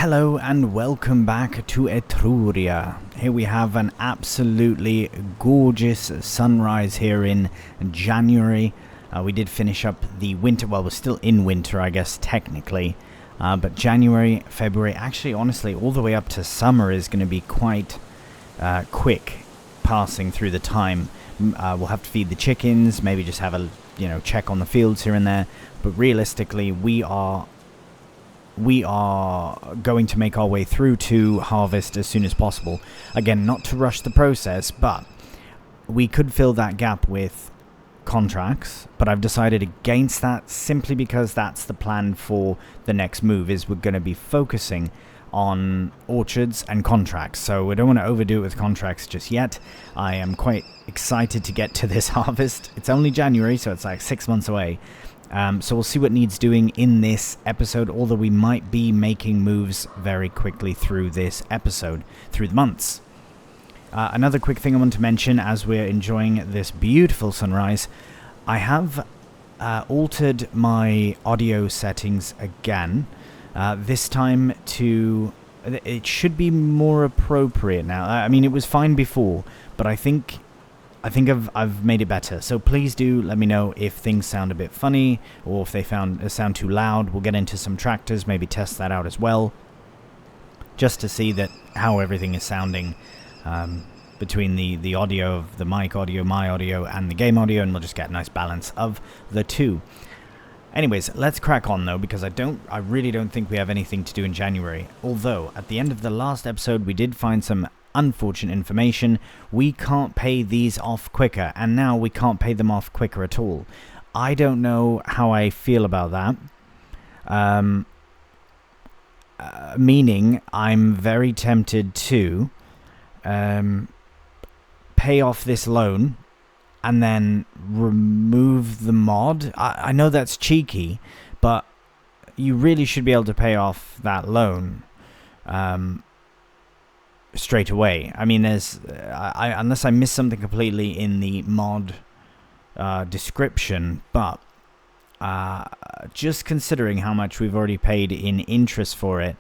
Hello and welcome back to Etruria. Here we have an absolutely gorgeous sunrise here in January. We did finish up the winter, well, we're still in winter, I guess, technically. But January, February, actually, honestly, all the way up to summer is going to be quite quick passing through the time. We'll have to feed the chickens, maybe just have a, check on the fields here and there. But realistically, we are going to make our way through to harvest as soon as possible. Again, not to rush the process, but we could fill that gap with contracts, but I've decided against that simply because that's the plan for the next move, is we're going to be focusing on orchards and contracts. So we don't want to overdo it with contracts just yet. I am quite excited to get to this harvest. It's only January, so it's like 6 months away. So we'll see what needs doing in this episode, although we might be making moves very quickly through this episode, through the months. Another quick thing I want to mention as we're enjoying this beautiful sunrise, I have altered my audio settings again, this time to... It should be more appropriate now. I mean, it was fine before, but I think I've made it better. So please do let me know if things sound a bit funny or if they sound too loud. We'll get into some tractors, maybe test that out as well, just to see that how everything is sounding between the audio of the mic audio, my audio, and the game audio, and we'll just get a nice balance of the two. Anyways, let's crack on though, because I really don't think we have anything to do in January. Although at the end of the last episode, we did find some unfortunate information. We can't pay these off quicker, and now we can't pay them off quicker at all. I don't know how I feel about that. Meaning, I'm very tempted to pay off this loan and then remove the mod. I know that's cheeky, but you really should be able to pay off that loan straight away. I mean, there's unless I missed something completely in the mod description, but just considering how much we've already paid in interest for it,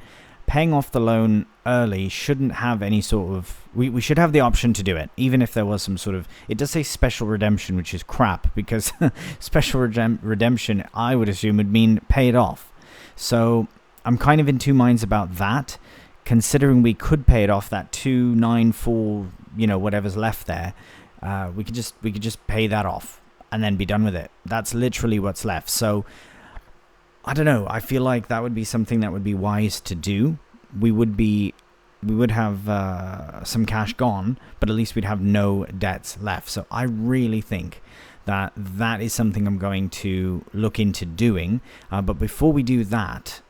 paying off the loan early shouldn't have any sort of... We should have the option to do it, even if there was some sort of... It does say special redemption, which is crap, because special redemption, I would assume, would mean pay it off. So I'm kind of in two minds about that. Considering we could pay it off, that 294, whatever's left there, we could just pay that off and then be done with it. That's literally what's left. So I don't know. I feel like that would be something that would be wise to do. We would have some cash gone, but at least we'd have no debts left. So I really think that is something I'm going to look into doing. But before we do that,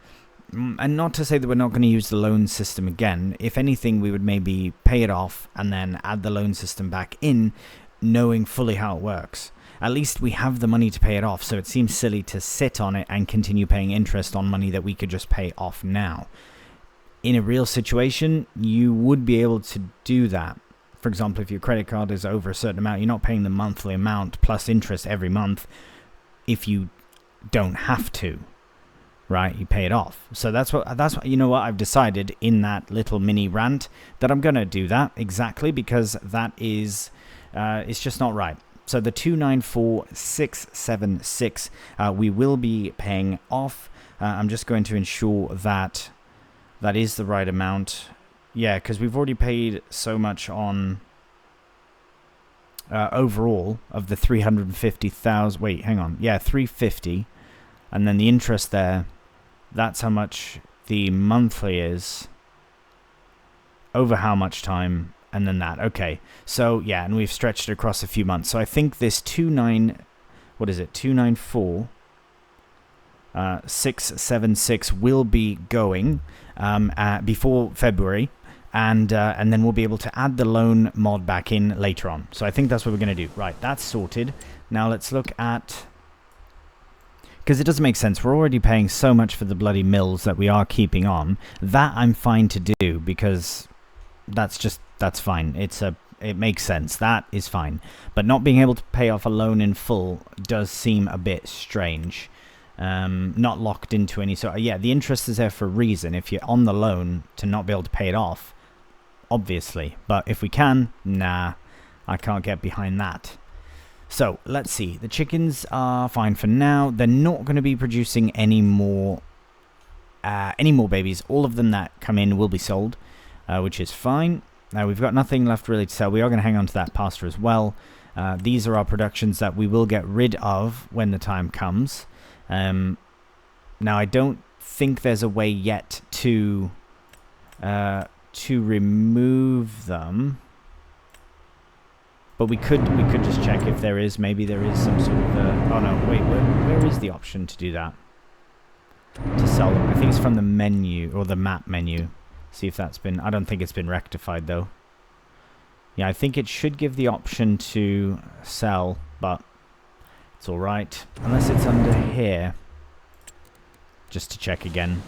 and not to say that we're not going to use the loan system again. If anything, we would maybe pay it off and then add the loan system back in, knowing fully how it works. At least we have the money to pay it off, so it seems silly to sit on it and continue paying interest on money that we could just pay off now. In a real situation, you would be able to do that. For example, if your credit card is over a certain amount, you're not paying the monthly amount plus interest every month if you don't have to. Right, you pay it off. So that's what I've decided in that little mini rant that I'm gonna do that exactly, because that is it's just not right. So the 294,676 we will be paying off. I'm just going to ensure that is the right amount. Yeah, because we've already paid so much on overall of the 350,000. Wait, hang on. Yeah, 350. And then the interest there, that's how much the monthly is over how much time, and then that. Okay, so yeah, and we've stretched it across a few months. So I think this 294 676 will be going before February, and then we'll be able to add the loan mod back in later on. So I think that's what we're going to do. Right, that's sorted. Now let's look at... Because it doesn't make sense. We're already paying so much for the bloody mills that we are keeping on. That I'm fine to do, because that's fine. It makes sense. That is fine. But not being able to pay off a loan in full does seem a bit strange. not locked into any sort of, yeah, the interest is there for a reason. If you're on the loan to not be able to pay it off, obviously. But if we can, nah, I can't get behind that. So let's see. The chickens are fine for now. They're not going to be producing any more babies. All of them that come in will be sold, which is fine. Now we've got nothing left really to sell. We are going to hang on to that pasture as well. These are our productions that we will get rid of when the time comes. Now I don't think there's a way yet to remove them. But we could just check if there is. Maybe there is some sort of... oh no, wait, where is the option to do that? To sell them. I think it's from the menu, or the map menu. See if that's been... I don't think it's been rectified though. Yeah, I think it should give the option to sell, but it's alright. Unless it's under here. Just to check again.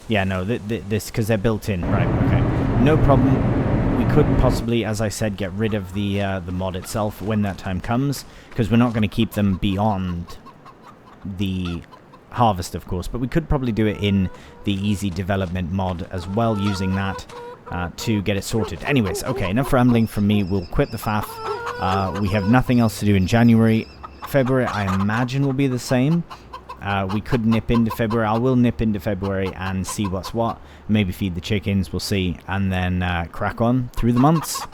Yeah, no, this, because they're built in. Right, okay. No problem. We could possibly, as I said, get rid of the mod itself when that time comes, because we're not going to keep them beyond the harvest, of course. But we could probably do it in the easy development mod as well, using that to get it sorted. Anyways, okay, enough rambling from me. We'll quit the faff. We have nothing else to do in January. February, I imagine, will be the same. We could nip into February. I will nip into February and see what's what. Maybe feed the chickens, we'll see. And then crack on through the months.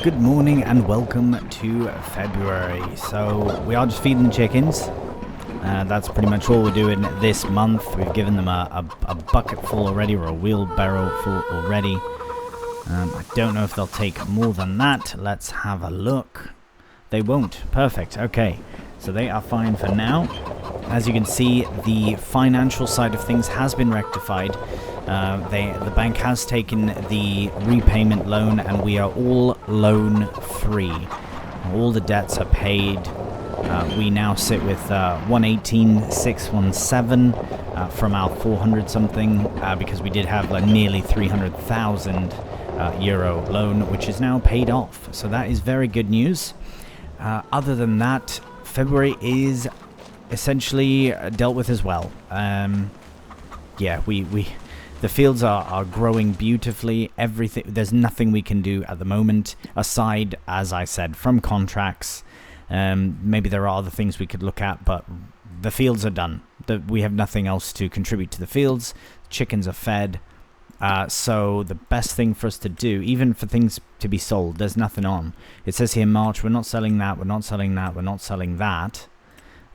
Good morning and welcome to February. So we are just feeding the chickens. That's pretty much all we're doing this month. We've given them a bucket full already, or a wheelbarrow full already. I don't know if they'll take more than that. Let's have a look. They won't. Perfect. Okay. So they are fine for now. As you can see, the financial side of things has been rectified. The bank has taken the repayment loan, and we are all loan free. All the debts are paid. We now sit with 118,617 from our 400 something, because we did have nearly 300,000 euro loan, which is now paid off. So that is very good news. Other than that, February is essentially dealt with as well. Yeah, the fields are growing beautifully. Everything, there's nothing we can do at the moment aside, as I said, from contracts. Maybe there are other things we could look at, but the fields are done. We have nothing else to contribute to the fields. Chickens are fed. So the best thing for us to do, even for things to be sold, there's nothing on. It says here March, we're not selling that, we're not selling that, we're not selling that.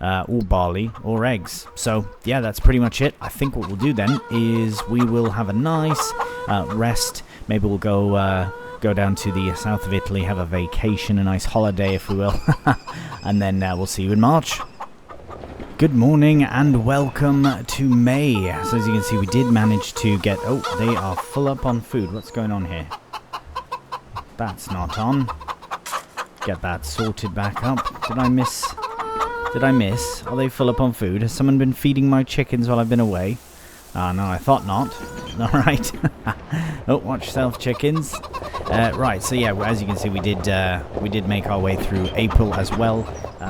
Or barley, or eggs. So, yeah, that's pretty much it. I think what we'll do then is we will have a nice rest. Maybe we'll go down to the south of Italy, have a vacation, a nice holiday, if we will. And then we'll see you in March. Good morning and welcome to May. So as you can see, we did manage to get... Oh, they are full up on food. What's going on here? That's not on. Get that sorted back up. Did I miss? Are they full up on food? Has someone been feeding my chickens while I've been away? No, I thought not. Alright. Oh, watch yourself, chickens. Right, so yeah, as you can see, we did make our way through April as well.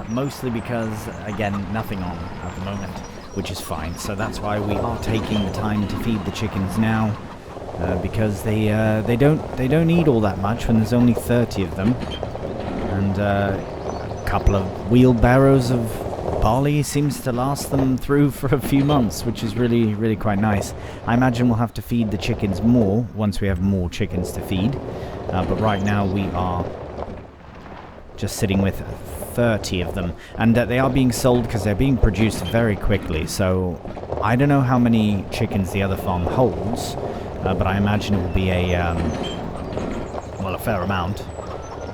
Mostly because, again, nothing on at the moment, which is fine. So that's why we are taking the time to feed the chickens now. Because they don't need all that much when there's only 30 of them. And a couple of wheelbarrows of barley seems to last them through for a few months, which is really, really quite nice. I imagine we'll have to feed the chickens more once we have more chickens to feed. But right now we are just sitting with 30 of them. And they are being sold because they're being produced very quickly. So I don't know how many chickens the other farm holds, but I imagine it will be a fair amount.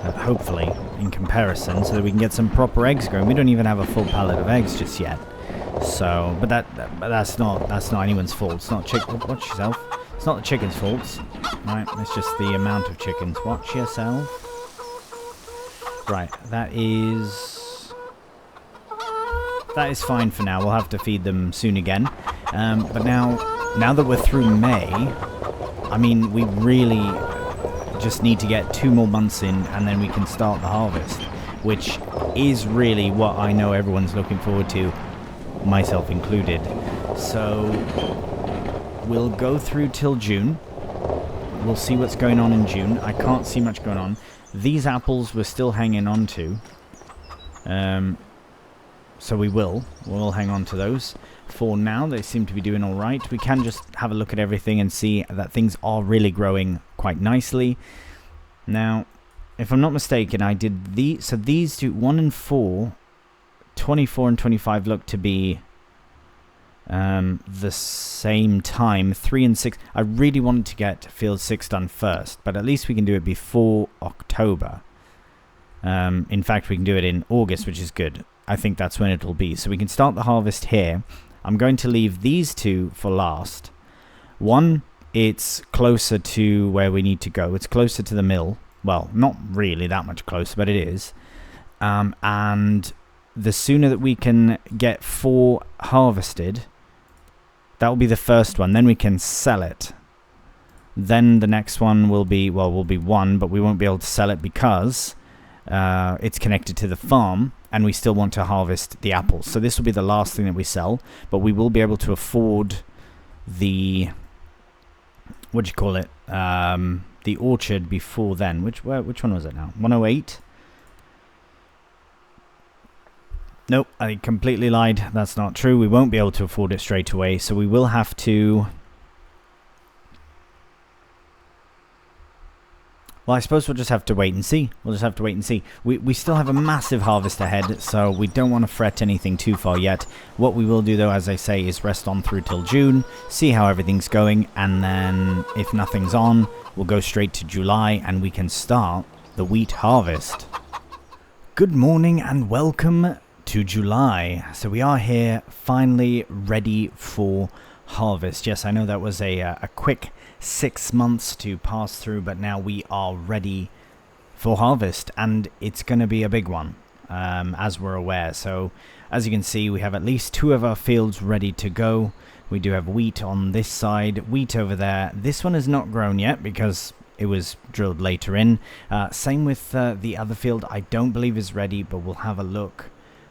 Hopefully, in comparison, so that we can get some proper eggs going. We don't even have a full pallet of eggs just yet. So, but that's not anyone's fault. It's not watch yourself. It's not the chicken's fault. Right, it's just the amount of chickens. Watch yourself. Right, that is fine for now. We'll have to feed them soon again. But now that we're through May, I mean, we really just need to get 2 more months in, and then we can start the harvest, which is really what I know everyone's looking forward to. myself included. So we'll go through till June. We'll see what's going on in June. I can't see much going on. These apples we're still hanging on to. So we'll hang on to those. For now, they seem to be doing all right. We can just have a look at everything and see that things are really growing quite nicely. Now, if I'm not mistaken, I did these. So these two, 1 and 4, 24 and 25 look to be the same time. 3 and 6. I really wanted to get field 6 done first, but at least we can do it before October. In fact, we can do it in August, which is good. I think that's when it'll be. So we can start the harvest here. I'm going to leave these two for last. One, it's closer to where we need to go. It's closer to the mill. Well, not really that much closer, but it is. And the sooner that we can get 4 harvested, that will be the first one. Then we can sell it. Then the next one will be, well, will be 1, but we won't be able to sell it because it's connected to the farm, and we still want to harvest the apples. So this will be the last thing that we sell, but we will be able to afford the, what do you call it, the orchard before then. Which one was it now? 108? Nope, I completely lied. That's not true. We won't be able to afford it straight away, so we will have to... Well, I suppose we'll just have to wait and see. We'll just have to wait and see. We still have a massive harvest ahead, so we don't want to fret anything too far yet. What we will do, though, as I say, is rest on through till June, see how everything's going, and then if nothing's on, we'll go straight to July, and we can start the wheat harvest. Good morning, and welcome to July. So we are here, finally ready for harvest. Yes, I know that was a quick 6 months to pass through, but now we are ready for harvest, and it's going to be a big one, as we're aware. So as you can see, we have at least 2 of our fields ready to go. We do have wheat on this side, wheat over there. This one is not grown yet because it was drilled later in. Same with the other field. I don't believe is ready, but we'll have a look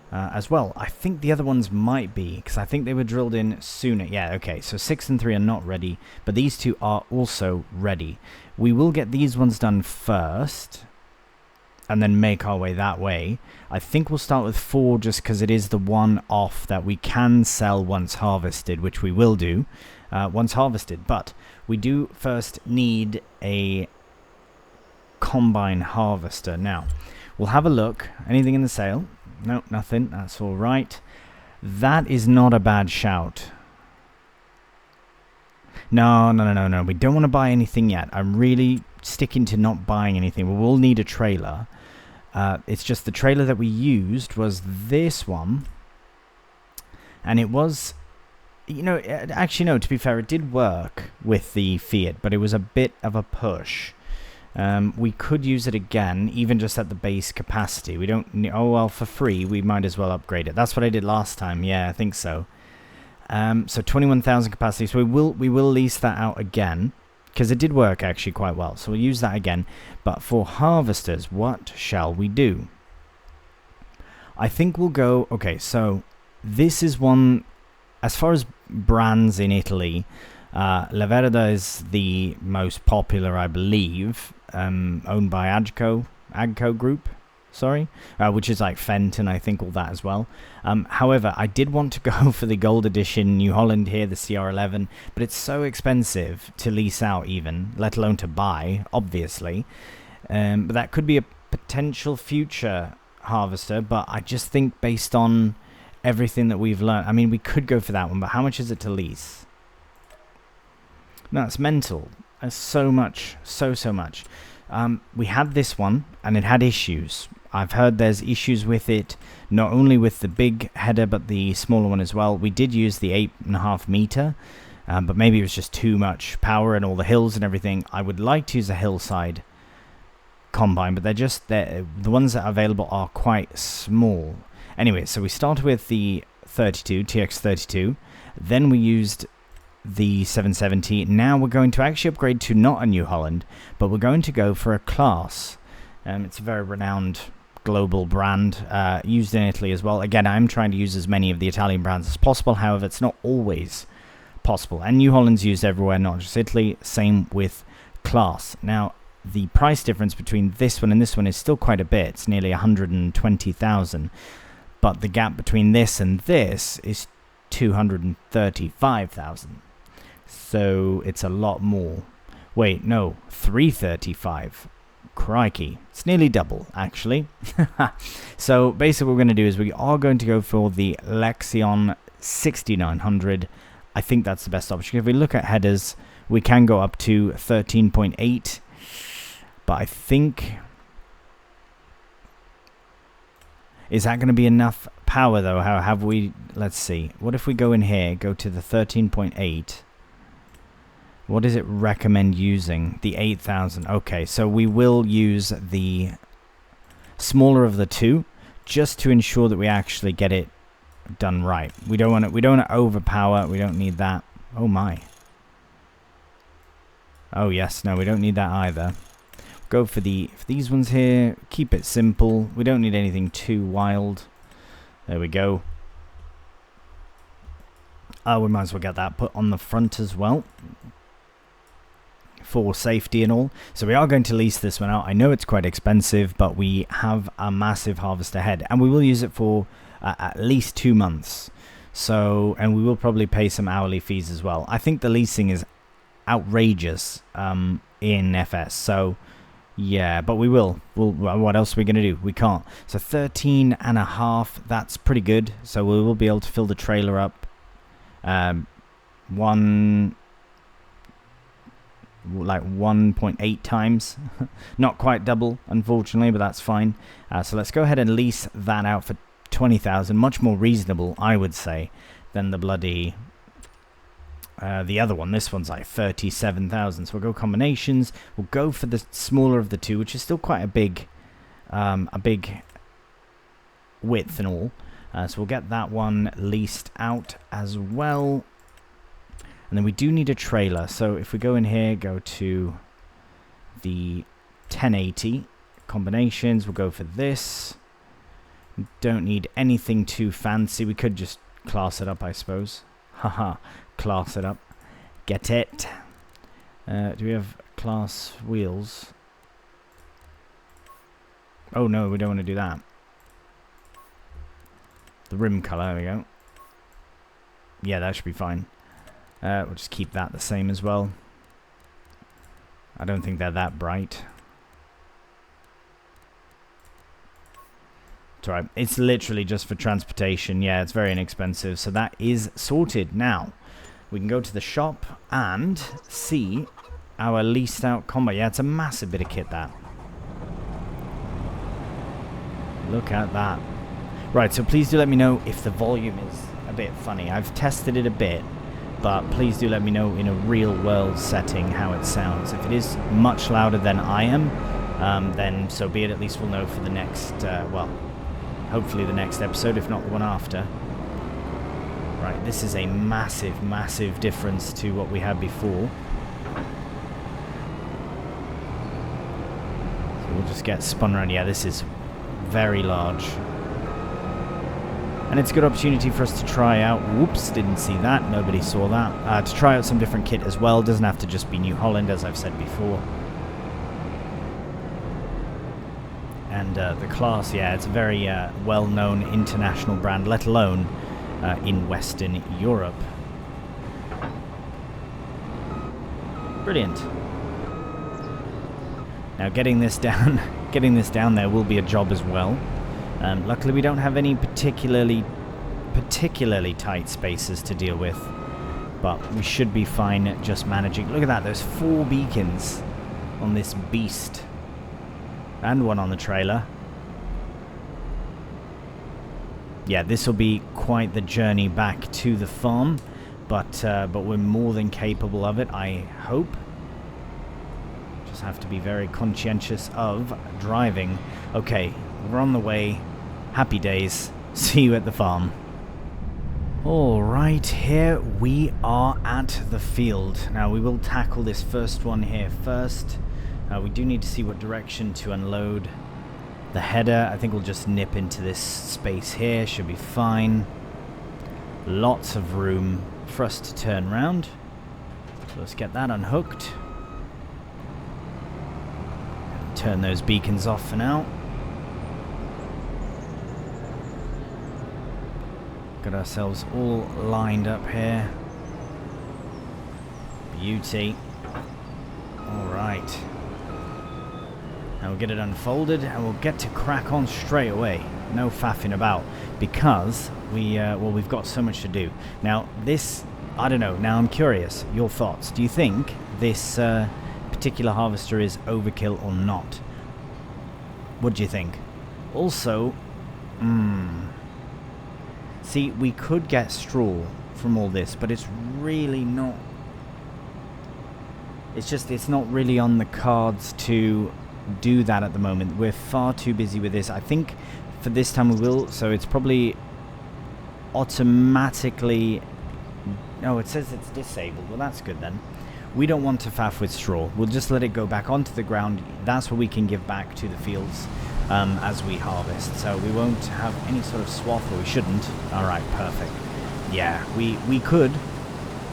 as well. I think the other ones might be, because I think they were drilled in sooner. Yeah, okay, so 6 and 3 are not ready, but these 2 are also ready. We will get these ones done first, and then make our way that way. I think we'll start with 4, just because it is the one off that we can sell once harvested, which we will do once harvested. But we do first need a combine harvester. Now, we'll have a look. Anything in the sale? No, nothing. That's all right. That is not a bad shout. No. We don't want to buy anything yet. I'm really sticking to not buying anything. We will need a trailer. It's just the trailer that we used was this one. And it was... You know, actually, no, to be fair, it did work with the Fiat, but it was a bit of a push. We could use it again, even just at the base capacity. We don't need, oh well, for free, we might as well upgrade it. That's what I did last time. Yeah, I think so. So 21,000 capacity. So we will lease that out again, because it did work actually quite well. So we'll use that again. But for harvesters, what shall we do? I think we'll go, okay, so this is one, as far as brands in Italy, La Verda is the most popular, I believe, owned by Agco Group, sorry, which is like Fenton, I think, all that as well. However, I did want to go for the Gold Edition New Holland here, the CR11, but it's so expensive to lease out even, let alone to buy, obviously. But that could be a potential future harvester, but I just think based on everything that we've learned, I mean, we could go for that one, but how much is it to lease? No, it's mental. That's so much. So much. We had this one, and it had issues. I've heard there's issues with it, not only with the big header, but the smaller one as well. We did use the 8.5 meter, but maybe it was just too much power and all the hills and everything. I would like to use a hillside combine, but the ones that are available are quite small. Anyway, so we started with the 32, TX32, then we used the 770. Now we're going to actually upgrade to not a New Holland, but we're going to go for a class. It's a very renowned global brand, used in Italy as well. Again, I'm trying to use as many of the Italian brands as possible. However, it's not always possible. And New Holland's used everywhere, not just Italy. Same with Class. Now, the price difference between this one and this one is still quite a bit. It's nearly 120,000. But the gap between this and this is 235,000. So it's a lot more. Wait, no, 335. Crikey. It's nearly double, actually. So basically what we're going to do is we are going to go for the Lexion 6900. I think that's the best option. If we look at headers, we can go up to 13.8. But I think... Is that going to be enough power, though? How have we... Let's see. What if we go in here, go to the 13.8? What does it recommend using? The 8,000. Okay, so we will use the smaller of the two, just to ensure that we actually get it done right. We don't want to. We don't want to overpower. We don't need that. Oh my. Oh yes, no, we don't need that either. Go for these ones here. Keep it simple. We don't need anything too wild. There we go. We might as well get that put on the front as well, for safety and all. So we are going to lease this one out. I know it's quite expensive, but we have a massive harvest ahead, and we will use it for at least 2 months. So, and we will probably pay some hourly fees as well. I think the leasing is outrageous in FS. So yeah, but we will. What else are we going to do? We can't. So 13.5, that's pretty good. So we will be able to fill the trailer up. Like 1.8 times. Not quite double, unfortunately, but that's fine. So let's go ahead and lease that out for 20,000. Much more reasonable, I would say, than the bloody the other one. This one's like 37,000. So we'll go combinations. We'll go for the smaller of the two, which is still quite a big width and all. So we'll get that one leased out as well. And then we do need a trailer. So if we go in here, go to the 1080 combinations, we'll go for this. Don't need anything too fancy. We could just class it up, I suppose. Haha, class it up. Get it. Do we have class wheels? Oh no, we don't want to do that. The rim color, there we go. Yeah, that should be fine. We'll just keep that the same as well. I don't think they're that bright. It's alright. It's literally just for transportation. Yeah, it's very inexpensive. So that is sorted. Now, we can go to the shop and see our leased out combo. Yeah, it's a massive bit of kit, that. Look at that. Right, so please do let me know if the volume is a bit funny. I've tested it a bit, but please do let me know in a real world setting how it sounds. If it is much louder than I am, then so be it. At least we'll know for the next, well, hopefully the next episode, if not the one after. Right, this is a massive, massive difference to what we had before. So we'll just get spun around. Yeah, this is very large. And it's a good opportunity for us to try out, whoops, didn't see that, nobody saw that, to try out some different kit as well. Doesn't have to just be New Holland, as I've said before. And the Class, yeah, it's a very well-known international brand, let alone in Western Europe. Brilliant. Now getting this down, there will be a job as well. Luckily we don't have any particularly tight spaces to deal with, but we should be fine at just managing. Look at that, there's 4 beacons on this beast, and one on the trailer. Yeah, this will be quite the journey back to the farm, but we're more than capable of it, I hope. Just have to be very conscientious of driving. Okay, we're on the way. Happy days. See you at the farm. Alright, here we are at the field. Now we will tackle this first one here first. We do need to see what direction to unload. The header, I think we'll just nip into this space here. Should be fine. Lots of room for us to turn around. So let's get that unhooked. Turn those beacons off for now. Got ourselves all lined up here. Beauty. Alright. Now we'll get it unfolded and we'll get to crack on straight away. No faffing about. Because we've got so much to do. Now this, I don't know, now I'm curious. Your thoughts. Do you think this particular harvester is overkill or not? What do you think? Also, see, we could get straw from all this, but it's really not. It's not really on the cards to do that at the moment. We're far too busy with this. I think for this time we will, so it's probably automatically. No, it says it's disabled. Well, that's good then. We don't want to faff with straw. We'll just let it go back onto the ground. That's what we can give back to the fields as we harvest. So we won't have any sort of swath, or we shouldn't. Alright, perfect. Yeah, we could,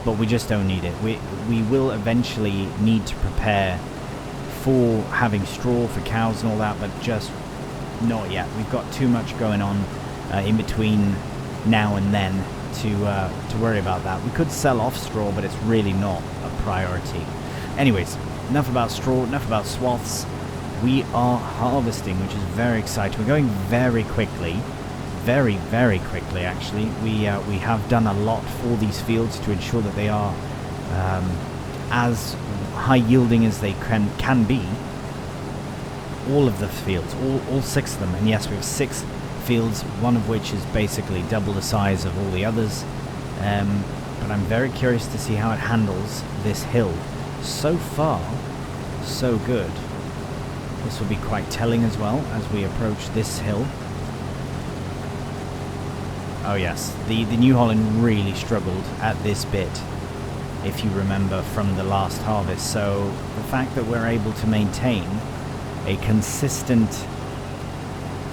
but we just don't need it. We will eventually need to prepare for having straw for cows and all that, but just not yet. We've got too much going on in between now and then to worry about that. We could sell off straw, but it's really not a priority. Anyways, enough about straw, enough about swaths. We are harvesting, which is very exciting. We're going very quickly, very, very quickly actually. We have done a lot for these fields to ensure that they are as high yielding as they can be. All of the fields, all 6 of them, and yes, we have 6 fields, one of which is basically double the size of all the others, but I'm very curious to see how it handles this hill. So far, so good. This will be quite telling as well as we approach this hill. Oh yes, the New Holland really struggled at this bit, if you remember from the last harvest, so the fact that we're able to maintain a consistent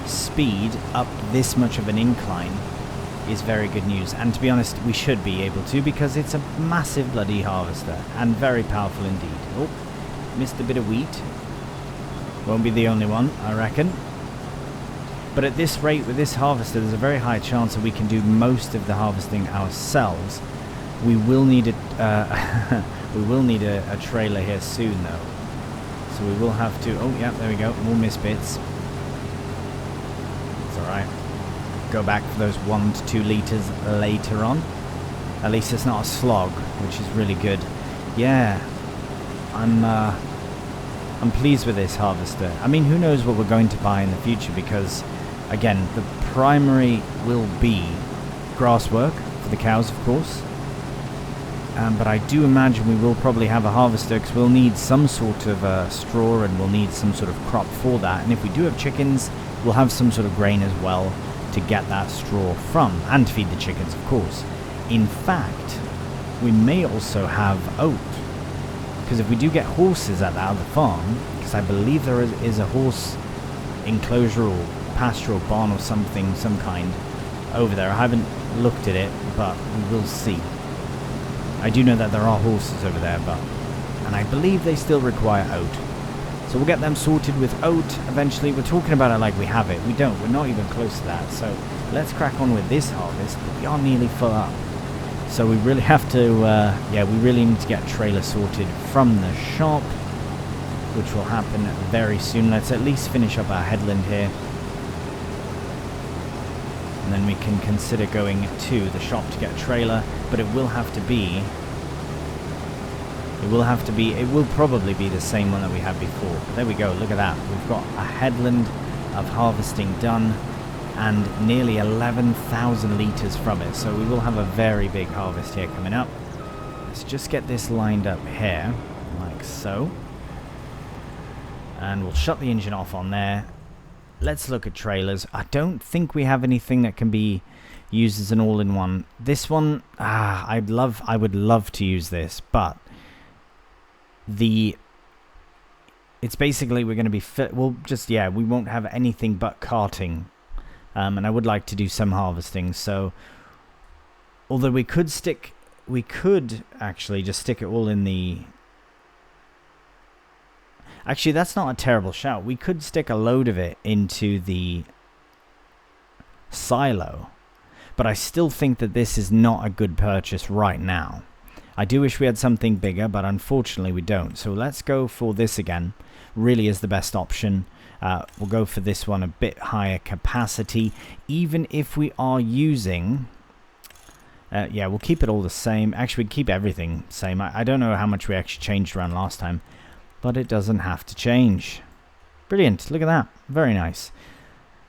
speed up this much of an incline is very good news. And to be honest, we should be able to, because it's a massive bloody harvester and very powerful indeed. Oh, missed a bit of wheat. Won't be the only one, I reckon. But at this rate with this harvester, there's a very high chance that we can do most of the harvesting ourselves. We will need a we will need a trailer here soon though, so we will have to. Oh yeah, there we go. More miss bits. Alright, go back for those 1 to 2 litres later on. At least it's not a slog, which is really good. Yeah, I'm pleased with this harvester. I mean, who knows what we're going to buy in the future, because again, the primary will be grass work for the cows, of course. But I do imagine we will probably have a harvester, because we'll need some sort of straw, and we'll need some sort of crop for that. And if we do have chickens, we'll have some sort of grain as well to get that straw from, and to feed the chickens, of course. In fact, we may also have oat, because if we do get horses at that other farm, because I believe there is a horse enclosure or pasture or barn or something, some kind over there. I haven't looked at it, but we will see. I do know that there are horses over there, and I believe they still require oat. So we'll get them sorted with oat eventually. We're talking about it like we have it. We don't. We're not even close to that. So let's crack on with this harvest. But we are nearly full up. So we really have to, yeah, we really need to get a trailer sorted from the shop, which will happen very soon. Let's at least finish up our headland here. And then we can consider going to the shop to get a trailer. But it will have to be... It will probably be the same one that we had before. But there we go, look at that. We've got a headland of harvesting done and nearly 11,000 litres from it. So we will have a very big harvest here coming up. Let's just get this lined up here, like so. And we'll shut the engine off on there. Let's look at trailers. I don't think we have anything that can be used as an all-in-one. This one, I would love to use this, but it's basically we're going to be we'll just, yeah, we won't have anything but carting. And I would like to do some harvesting, so although we could actually just stick it all in the... Actually, that's not a terrible shout. We could stick a load of it into the silo, but I still think that this is not a good purchase right now. I do wish we had something bigger, but unfortunately we don't. So let's go for this again. Really is the best option. We'll go for this one, a bit higher capacity, even if we are using... yeah, we'll keep it all the same. Actually, we keep everything the same. I don't know how much we actually changed around last time, but it doesn't have to change. Brilliant. Look at that. Very nice.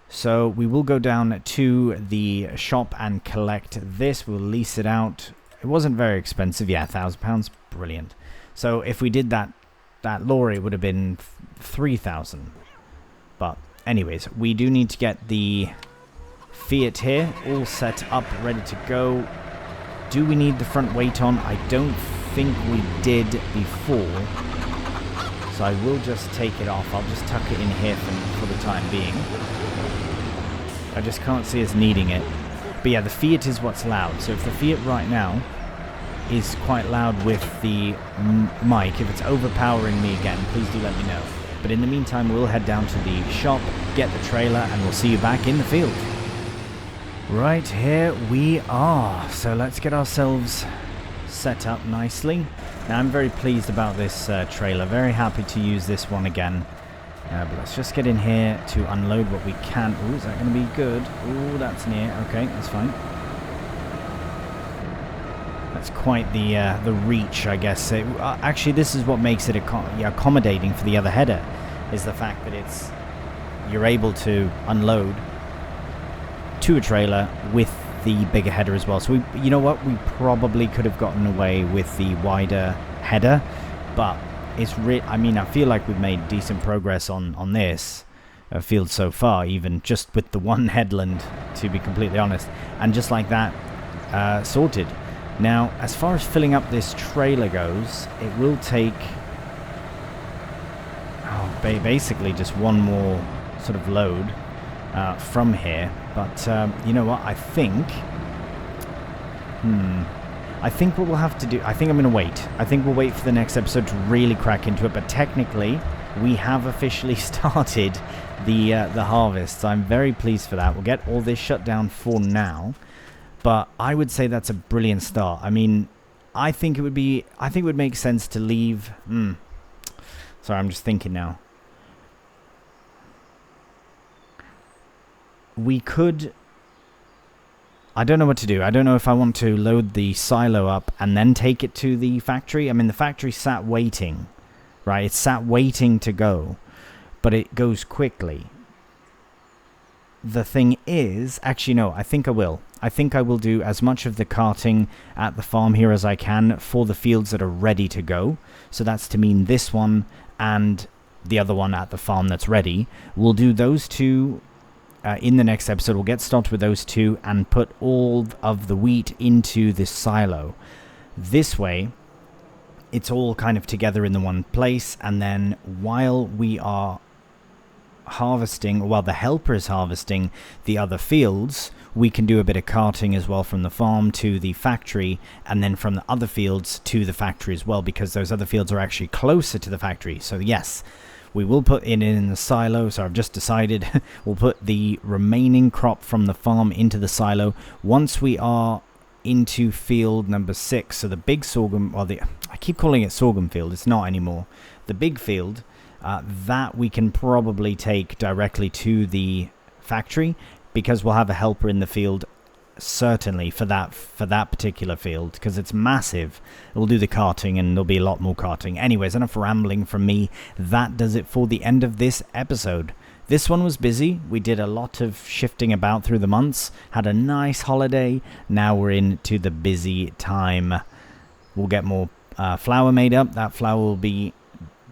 So we will go down to the shop and collect this. We'll lease it out. It wasn't very expensive. Yeah, £1,000. Brilliant. So if we did that lorry, it would have been 3,000. But anyways, we do need to get the Fiat here all set up, ready to go. Do we need the front weight on? I don't think we did before. So I will just take it off. I'll just tuck it in here for the time being. I just can't see us needing it. But yeah, the Fiat is what's loud. So if the Fiat right now is quite loud with the mic, if it's overpowering me again, please do let me know. But in the meantime, we'll head down to the shop, get the trailer, and we'll see you back in the field. Right, here we are. So let's get ourselves set up nicely. Now, I'm very pleased about this trailer. Very happy to use this one again. But let's just get in here to unload what we can. Ooh, is that going to be good? Ooh, that's near. Okay, that's fine. That's quite the reach, I guess. Actually, this is what makes it accommodating for the other header, is the fact that you're able to unload to a trailer with the bigger header as well. So you know what? We probably could have gotten away with the wider header, but I mean, I feel like we've made decent progress on this field so far, even just with the one headland, to be completely honest. And just like that, sorted. Now, as far as filling up this trailer goes, it will take basically just one more sort of load from here. But you know what? I think what we'll have to do... I think I'm going to wait. I think we'll wait for the next episode to really crack into it. But technically, we have officially started the harvest. So I'm very pleased for that. We'll get all this shut down for now. But I would say that's a brilliant start. I mean, I think it would make sense to leave... Sorry, I'm just thinking now. We could... I don't know what to do. I don't know if I want to load the silo up and then take it to the factory. I mean, the factory sat waiting, right? It's sat waiting to go, but it goes quickly. The thing is... Actually, no, I think I will. I think I will do as much of the carting at the farm here as I can for the fields that are ready to go. So that's to mean this one and the other one at the farm that's ready. We'll do those two in the next episode. We'll get started with those two and put all of the wheat into this silo. This way, it's all kind of together in the one place, and then while we are harvesting, while the helper is harvesting the other fields, we can do a bit of carting as well from the farm to the factory, and then from the other fields to the factory as well, because those other fields are actually closer to the factory. So yes, we will put it in the silo. So I've just decided we'll put the remaining crop from the farm into the silo once we are into field number 6. So the big sorghum, or I keep calling it sorghum field, it's not anymore. The big field, that we can probably take directly to the factory, because we'll have a helper in the field certainly for that particular field, because it's massive. We'll do the carting, and there'll be a lot more carting. Anyways, enough rambling from me. That does it for the end of this episode. This one was busy. We did a lot of shifting about through the months, had a nice holiday. Now we're into the busy time. We'll get more flour made up. That flour will be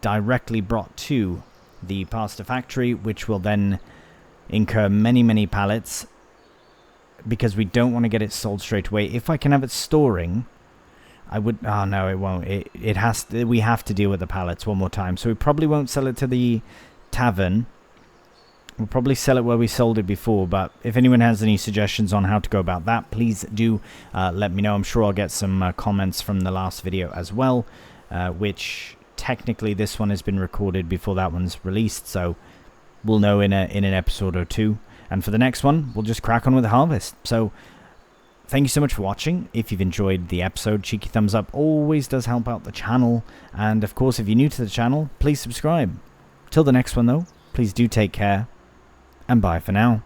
directly brought to the pasta factory, which will then incur many pallets, because we don't want to get it sold straight away. If I can have it storing, I would... Oh, no, it won't. It has to... We have to deal with the pallets one more time. So we probably won't sell it to the tavern. We'll probably sell it where we sold it before. But if anyone has any suggestions on how to go about that, please do let me know. I'm sure I'll get some comments from the last video as well. Which, technically, this one has been recorded before that one's released. So we'll know in an episode or two. And for the next one, we'll just crack on with the harvest. So... Thank you so much for watching. If you've enjoyed the episode, cheeky thumbs up always does help out the channel. And of course, if you're new to the channel, please subscribe. Till the next one though, please do take care. And bye for now.